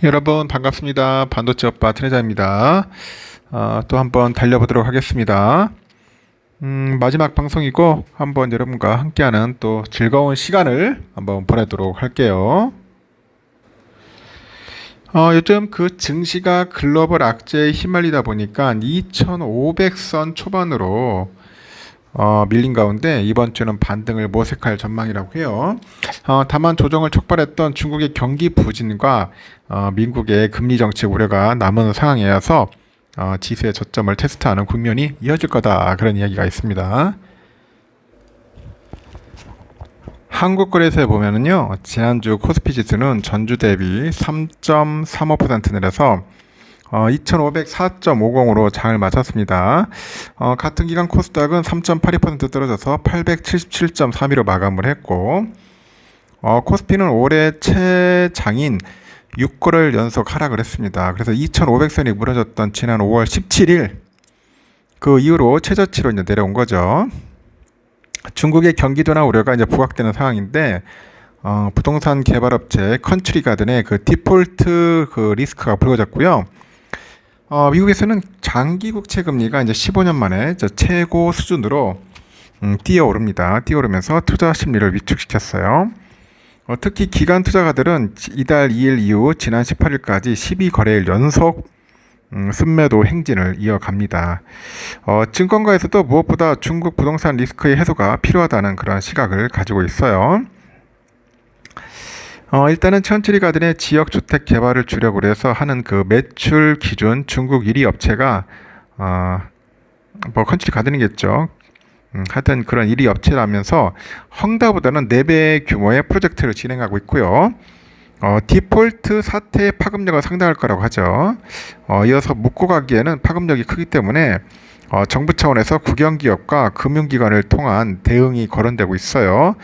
여러분 반갑습니다. 반도체 오빠 트레자입니다. 또 한번 달려보도록 하겠습니다. 마지막 방송이고 한번 여러분과 함께하는 또 즐거운 시간을 한번 보내도록 할게요. 요즘 그 증시가 글로벌 악재에 휘말리다 보니까 2500선 초반으로 밀린 가운데 이번 주는 반등을 모색할 전망이라고 해요. 다만 조정을 촉발했던 중국의 경기 부진과 미국의 금리 정책 우려가 남은 상황이어서 지수의 저점을 테스트하는 국면이 이어질 거다, 그런 이야기가 있습니다. 한국거래소에 보면은요, 지난주 코스피 지수는 전주 대비 3.35% 내려서 2504.50으로 장을 마쳤습니다. 같은 기간 코스닥은 3.82% 떨어져서 877.32로 마감을 했고, 코스피는 올해 최장인 6거래일 연속 하락을 했습니다. 그래서 2500선이 무너졌던 지난 5월 17일 그 이후로 최저치로 이제 내려온 거죠. 중국의 경기 둔화 우려가 이제 부각되는 상황인데, 부동산 개발업체 컨트리 가든의 그 디폴트 그 리스크가 불거졌고요. 미국에서는 장기 국채 금리가 이제 15년 만에 최고 수준으로 뛰어오릅니다. 뛰어오르면서 투자 심리를 위축시켰어요. 특히 기관 투자가들은 이달 2일 이후 지난 18일까지 12거래일 연속 순매도 행진을 이어갑니다. 증권가에서도 무엇보다 중국 부동산 리스크의 해소가 필요하다는 그런 시각을 가지고 있어요. 일단은 천칠이 가든의 지역 주택 개발을 주력으로 해서 하는 그 매출 기준 중국 1위 업체가 천칠이 가든이겠죠. 하여튼 그런 1위 업체라면서 헝다보다는 4배 규모의 프로젝트를 진행하고 있고요. 디폴트 사태의 파급력은 상당할 거라고 하죠. 이어서 묻고 가기에는 파급력이 크기 때문에 정부 차원에서 국영기업과 금융기관을 통한 대응이 거론되고 있어요.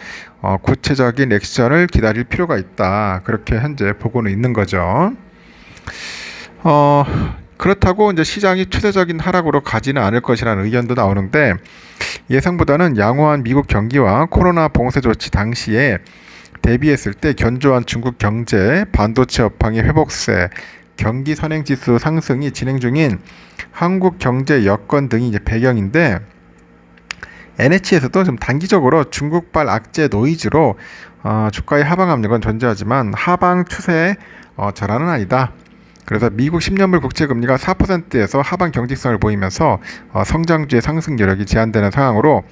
구체적인 액션을 기다릴 필요가 있다, 그렇게 현재 보고는 있는 거죠. 그렇다고 이제 시장이 추세적인 하락으로 가지는 않을 것이라는 의견도 나오는데, 예상보다는 양호한 미국 경기와 코로나 봉쇄 조치 당시에 대비했을 때 견조한 중국 경제, 반도체 업황의 회복세, 경기 선행지수 상승이 진행 중인 한국 경제 여건 등이 이제 배경인데, NH에서도 좀 단기적으로 중국발 악재 노이즈로 주가의 하방 압력은 존재하지만 하방 추세의 전환은 아니다. 그래서 미국 10년물 국채금리가 4%에서 하방 경직성을 보이면서 성장주의 상승 여력이 제한되는 상황으로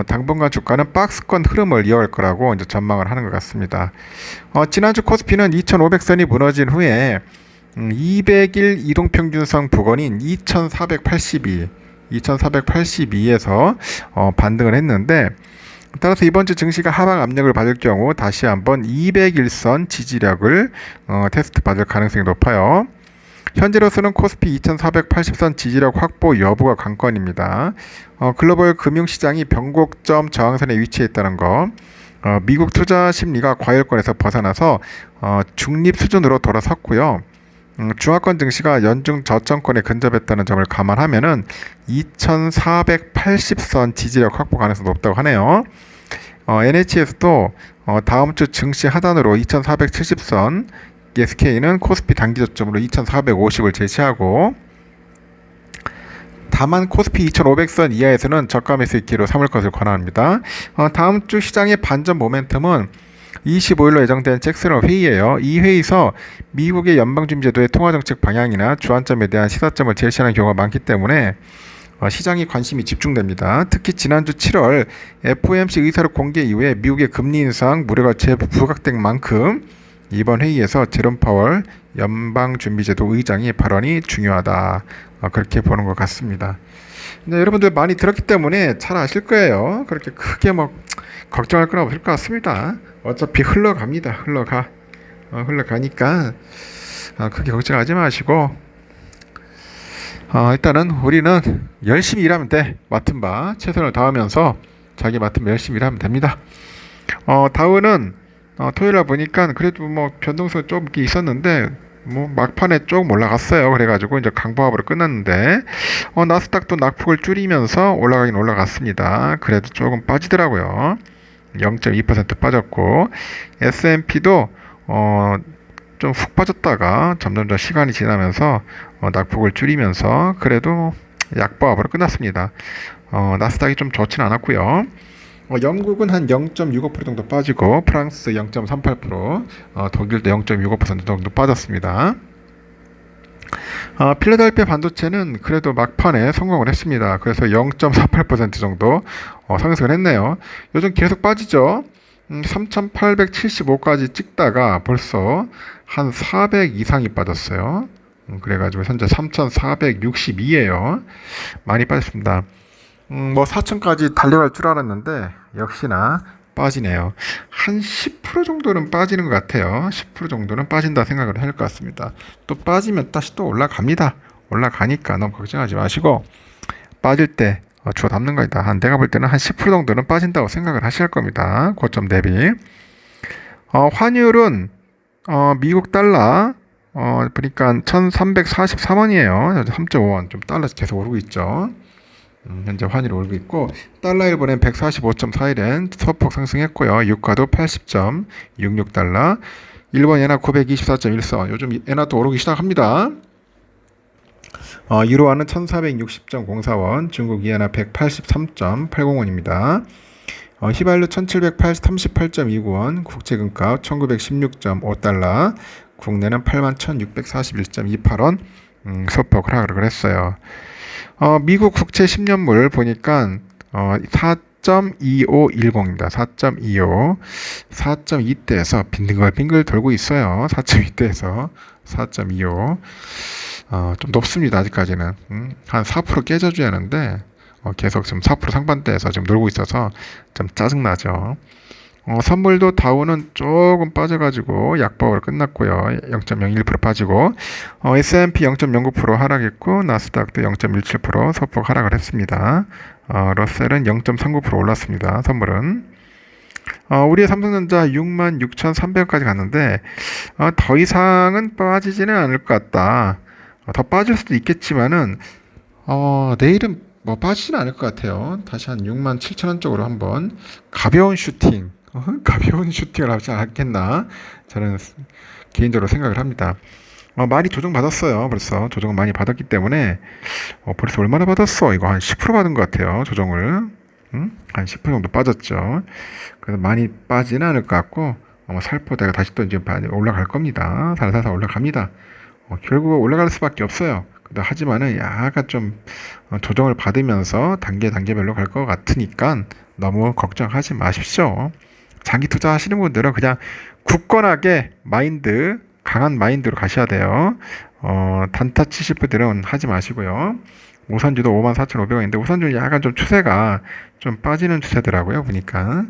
당분간 주가는 박스권 흐름을 이어갈 거라고 이제 전망을 하는 것 같습니다. 지난주 코스피는 2500선이 무너진 후에 200일 이동평균선 부근인 2482에서 반등을 했는데, 따라서 이번 주 증시가 하방 압력을 받을 경우 다시 한번 200일선 지지력을 테스트 받을 가능성이 높아요. 현재로서는 코스피 2480선 지지력 확보 여부가 관건입니다. 글로벌 금융시장이 변곡점 저항선에 위치해 있다는 거, 미국 투자 심리가 과열권에서 벗어나서 중립 수준으로 돌아섰고요. 중하권 증시가 연중 저점권에 근접했다는 점을 감안하면은 2480선 지지력 확보 가능성이 높다고 하네요. NH에서도 다음 주 증시 하단으로 2470선, SK는 코스피 단기 저점으로 2450을 제시하고, 다만 코스피 2500선 이하에서는 저가 매수 있기로 삼을 것을 권합니다. 다음 주 시장의 반전 모멘텀은 25일로 예정된 잭슨 회의예요. 이 회의에서 미국의 연방준비제도의 통화정책 방향이나 주안점에 대한 시사점을 제시하는 경우가 많기 때문에 시장의 관심이 집중됩니다. 특히 지난주 7월 FOMC 의사록 공개 이후에 미국의 금리 인상 우려가 재부각된 만큼 이번 회의에서 제롬 파월 연방준비제도 의장의 발언이 중요하다, 그렇게 보는 것 같습니다. 네, 여러분들 많이 들었기 때문에 잘 아실 거예요. 그렇게 크게 걱정할 건 없을 것 같습니다. 어차피 흘러갑니다. 흘러가니까 크게 걱정하지 마시고, 일단은 우리는 열심히 일하면 돼. 맡은 바 최선을 다하면서 자기 맡은 바 열심히 일하면 됩니다. 다우는 토요일날 보니까 그래도 변동성이 좀 있었는데 막판에 조금 올라갔어요. 그래가지고 이제 강보합으로 끝났는데, 나스닥도 낙폭을 줄이면서 올라가긴 올라갔습니다. 그래도 조금 빠지더라고요. 0.2% 빠졌고, S&P도 좀 훅 빠졌다가 점점점 시간이 지나면서 낙폭을 줄이면서 그래도 약보합으로 끝났습니다. 나스닥이 좀 좋지는 않았고요. 영국은 한 0.65% 정도 빠지고 프랑스 0.38%, 독일도 0.65% 정도 빠졌습니다. 필라델피아 반도체는 그래도 막판에 성공을 했습니다. 그래서 0.48% 정도 상승을 했네요. 요즘 계속 빠지죠. 3,875까지 찍다가 벌써 한 400 이상이 빠졌어요. 그래가지고 현재 3,462예요. 많이 빠졌습니다. 뭐 4,000까지 달려갈 줄 알았는데 역시나 빠지네요. 한 10% 정도는 빠지는 것 같아요. 10% 정도는 빠진다 생각을 해야 할 것 같습니다. 또 빠지면 다시 또 올라갑니다. 올라가니까 너무 걱정하지 마시고 빠질 때 주워 담는 거다. 내가 볼 때는 한 10% 정도는 빠진다고 생각을 하셔야 할 겁니다. 고점 대비. 환율은 미국 달러 보니까 1343원이에요. 3.5원. 좀 달러 계속 오르고 있죠. 현재 환율이 오르고 있고 달러 일본엔 145.41엔 소폭 상승했고요. 유가도 80.66달러. 일본 엔화 924.14. 요즘 엔화도 오르기 시작합니다. 유로화는 1460.04원, 중국 이엔화 183.80원입니다. 휘발유 1738.29원, 국제금값 1916.5달러, 국내는 81,641.28원, 소폭 하락을 했어요. 미국 국채 10년물 보니까 4.2510입니다. 4.25. 4.2대에서 빙글빙글 돌고 있어요. 4.2대에서 4.25. 좀 높습니다. 아직까지는. 한 4% 깨져줘야 하는데 계속 지금 4% 상반대에서 지금 놀고 있어서 좀 짜증나죠. 선물도 다우는 조금 빠져가지고 약보합으로 끝났고요. 0.01% 빠지고 S&P 0.09% 하락했고 나스닥도 0.17% 소폭 하락을 했습니다. 러셀은 0.39% 올랐습니다. 선물은 우리의 삼성전자 66,300원까지 갔는데 더 이상은 빠지지는 않을 것 같다. 더 빠질 수도 있겠지만은 내일은 뭐 빠지지는 않을 것 같아요. 다시 한 67,000원 쪽으로 한번 가벼운 슈팅을 하지 않겠나 저는 개인적으로 생각을 합니다. 많이 조정받았어요. 벌써 조정을 많이 받았기 때문에 벌써 얼마나 받았어? 이거 한 10% 받은 것 같아요. 조정을 한 10% 정도 빠졌죠. 그래서 많이 빠지는 않을 것 같고 살포대가 다시 또 이제 올라갈 겁니다. 살살살 올라갑니다. 결국 올라갈 수밖에 없어요. 하지만은 약간 좀 조정을 받으면서 단계별로 갈 것 같으니까 너무 걱정하지 마십시오. 장기 투자하시는 분들은 그냥 굳건하게 강한 마인드로 가셔야 돼요. 단타 치실 분들은 하지 마시고요. 우선주도 54,500원인데 우선주는 약간 좀 추세가 좀 빠지는 추세더라고요. 보니까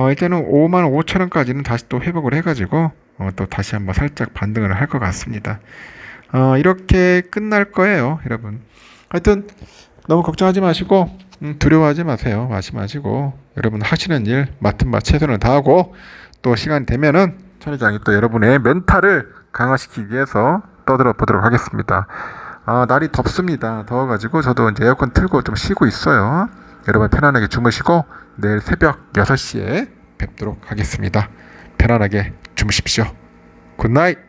일단은 55,000원까지는 다시 또 회복을 해가지고 또 다시 한번 살짝 반등을 할 것 같습니다. 이렇게 끝날 거예요, 여러분. 하여튼 너무 걱정하지 마시고 두려워하지 마세요. 마시고 여러분 하시는 일 맡은 바 최선을 다하고 또 시간이 되면은 천회장이 또 여러분의 멘탈을 강화시키기 위해서 떠들어 보도록 하겠습니다. 날이 덥습니다. 더워가지고 저도 이제 에어컨 틀고 좀 쉬고 있어요. 여러분 편안하게 주무시고 내일 새벽 6시에 뵙도록 하겠습니다. 편안하게 주무십시오. 굿나잇.